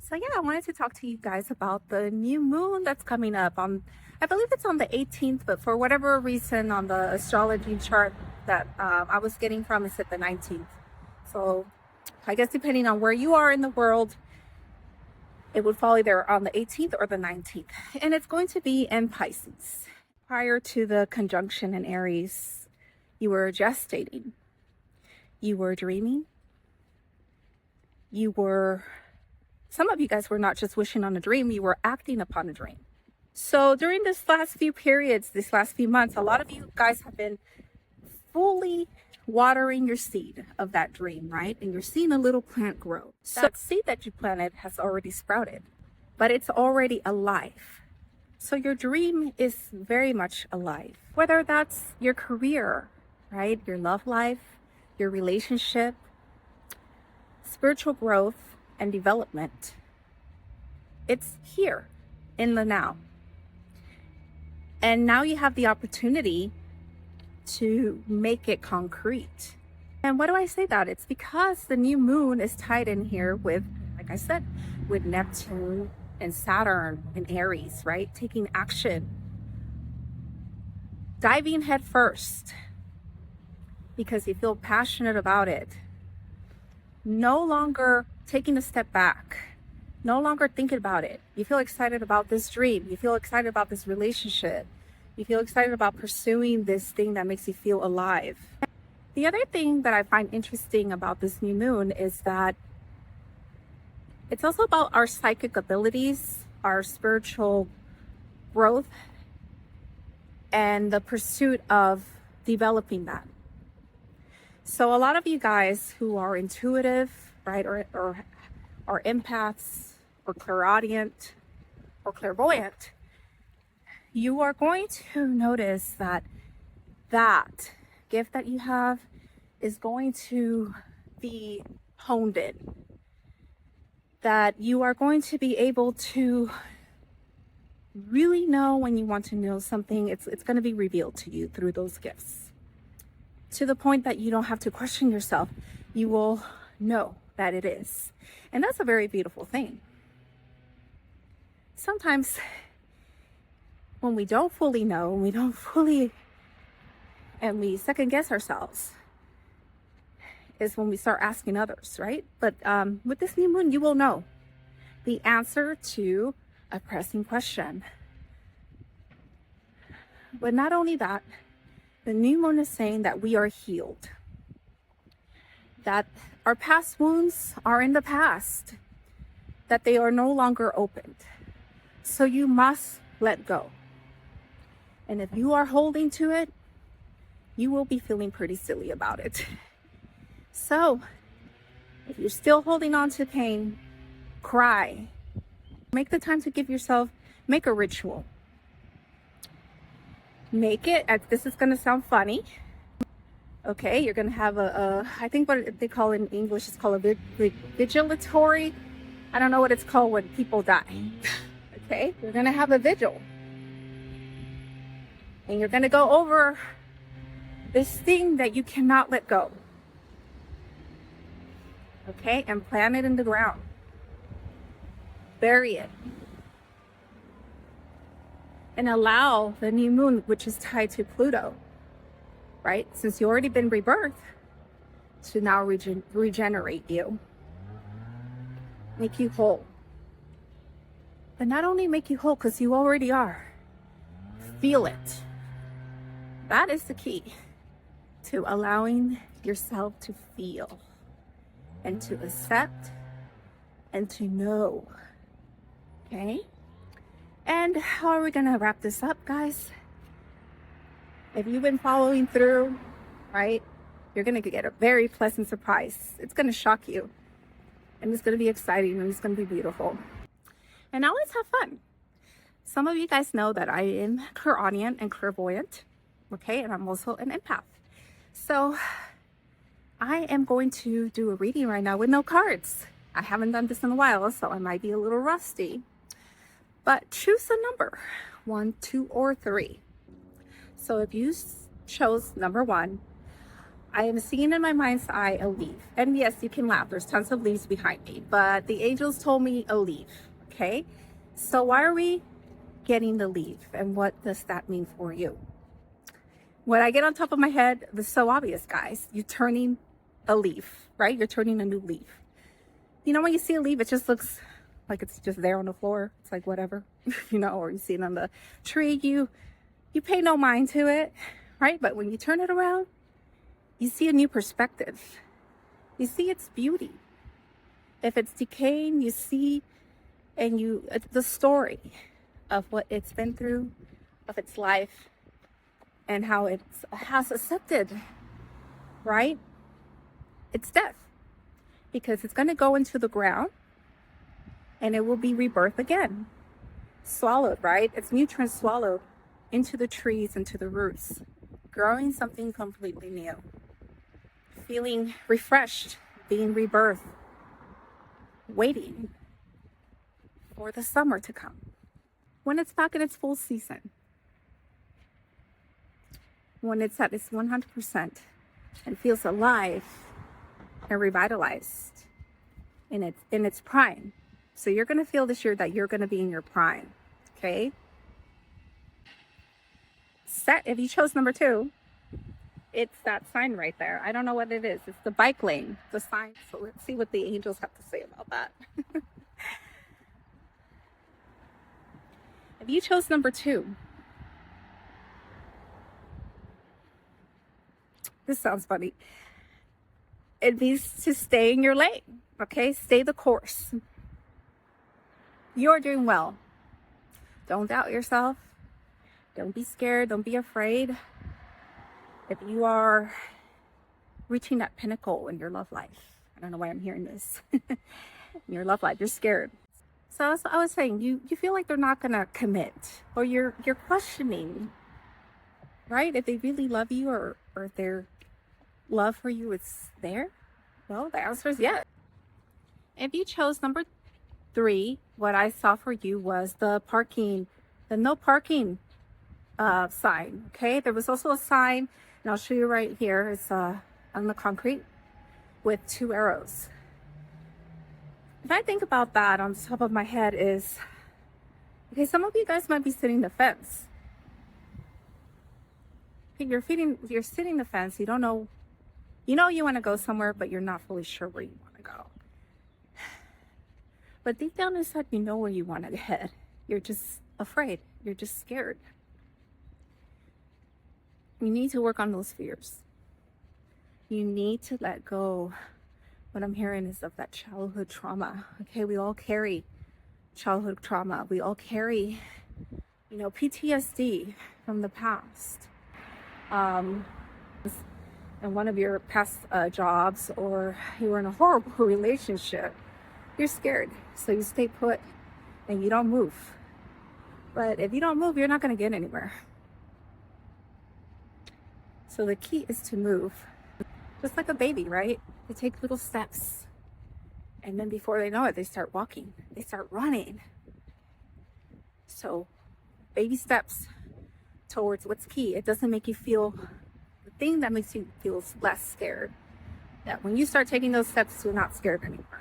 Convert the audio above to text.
So yeah, I wanted to talk to you guys about the new moon that's coming up on, I believe it's on the 18th, but for whatever reason on the astrology chart that I was getting from, it said the 19th. So I guess depending on where you are in the world, it would fall either on the 18th or the 19th. And it's going to be in Pisces. Prior to the conjunction in Aries, you were gestating, you were dreaming, some of you guys were not just wishing on a dream, you were acting upon a dream. So during this last few periods, these last few months, a lot of you guys have been fully watering your seed of that dream, right? And you're seeing a little plant grow. So that seed that you planted has already sprouted, but it's already alive. So your dream is very much alive. Whether that's your career, right? Your love life, your relationship, spiritual growth, and development. It's here in the now. And now you have the opportunity to make it concrete. And why do I say that? It's because the new moon is tied in here with, like I said, with Neptune and Saturn and Aries, right? Taking action. Diving head first because you feel passionate about it. No longer taking a step back, no longer thinking about it. You feel excited about this dream. You feel excited about this relationship. You feel excited about pursuing this thing that makes you feel alive. The other thing that I find interesting about this new moon is that it's also about our psychic abilities, our spiritual growth, and the pursuit of developing that. So a lot of you guys who are intuitive, right, or are empaths or clairaudient or clairvoyant, you are going to notice that that gift that you have is going to be honed in. That you are going to be able to really know when you want to know something. It's going to be revealed to you through those gifts. To the point that you don't have to question yourself. You will know that it is. And that's a very beautiful thing. Sometimes when we don't fully know, and we second guess ourselves, is when we start asking others, right? But with this new moon, you will know the answer to a pressing question. But not only that, the new moon is saying that we are healed, that our past wounds are in the past, that they are no longer opened. So you must let go. And if you are holding to it, you will be feeling pretty silly about it. So if you're still holding on to pain, cry. Make the time to give yourself, make a ritual. Make it, this is going to sound funny. Okay, you're going to have I think what they call in English is called a vigilatory. I don't know what it's called when people die. Okay, you're going to have a vigil. And you're going to go over this thing that you cannot let go. Okay, and plant it in the ground. Bury it. And allow the new moon, which is tied to Pluto, right? Since you already been rebirthed, to now regenerate you. Make you whole. But not only make you whole, because you already are. Feel it. That is the key to allowing yourself to feel and to accept and to know. Okay? And how are we going to wrap this up, guys? If you've been following through, right, you're going to get a very pleasant surprise. It's going to shock you. And it's going to be exciting and it's going to be beautiful. And now let's have fun. Some of you guys know that I am clairaudient and clairvoyant. Okay, and I'm also an empath. So I am going to do a reading right now with no cards. I haven't done this in a while, so I might be a little rusty. But choose a number, 1, 2, or 3. So if you chose number 1, I am seeing in my mind's eye a leaf. And yes, you can laugh. There's tons of leaves behind me. But the angels told me a leaf. Okay? So why are we getting the leaf? And what does that mean for you? When I get on top of my head, it's so obvious, guys. You're turning a leaf, right? You're turning a new leaf. You know, when you see a leaf, it just looks like it's just there on the floor. It's like whatever, you know, or you see it on the tree. You pay no mind to it, right? But when you turn it around, you see a new perspective. You see its beauty. If it's decaying, you see the story of what it's been through, of its life, and how it has accepted, right? It's death. Because it's going to go into the ground and it will be rebirth again. Swallowed, right? Its nutrients swallowed into the trees, into the roots, growing something completely new. Feeling refreshed, being rebirthed, waiting for the summer to come. When it's back in its full season. When it's at its 100% and feels alive and revitalized in its prime. So you're going to feel this year that you're going to be in your prime. Okay? If you chose number 2, it's that sign right there. I don't know what it is. It's the bike lane, the sign. So let's see what the angels have to say about that. If you chose number 2, this sounds funny. It means to stay in your lane, okay? Stay the course. You're doing well. Don't doubt yourself. Don't be scared. Don't be afraid. If you are reaching that pinnacle in your love life, I don't know why I'm hearing this, in your love life, you're scared. So as I was saying, you feel like they're not going to commit, or you're questioning, right? If they really love you, or if their love for you is there. Well, the answer is yes. If you chose number 3, what I saw for you was the no parking sign. Okay, there was also a sign, and I'll show you right here. It's on the concrete with 2 arrows. If I think about that on the top of my head is, okay, some of you guys might be sitting the fence. Okay, you're sitting the fence. You don't know, you want to go somewhere, but you're not fully sure where you want to go. But deep down inside, you know where you want to head. You're just afraid. You're just scared. You need to work on those fears. You need to let go. What I'm hearing is of that childhood trauma. Okay, we all carry childhood trauma. We all carry, PTSD from the past. In one of your past jobs, or you were in a horrible relationship, you're scared. So you stay put and you don't move. But if you don't move, you're not going to get anywhere. So the key is to move. Just like a baby, right? They take little steps. And then before they know it, they start walking. They start running. So baby steps towards what's key. It doesn't make you feel, the thing that makes you feel less scared. That when you start taking those steps, you're not scared anymore.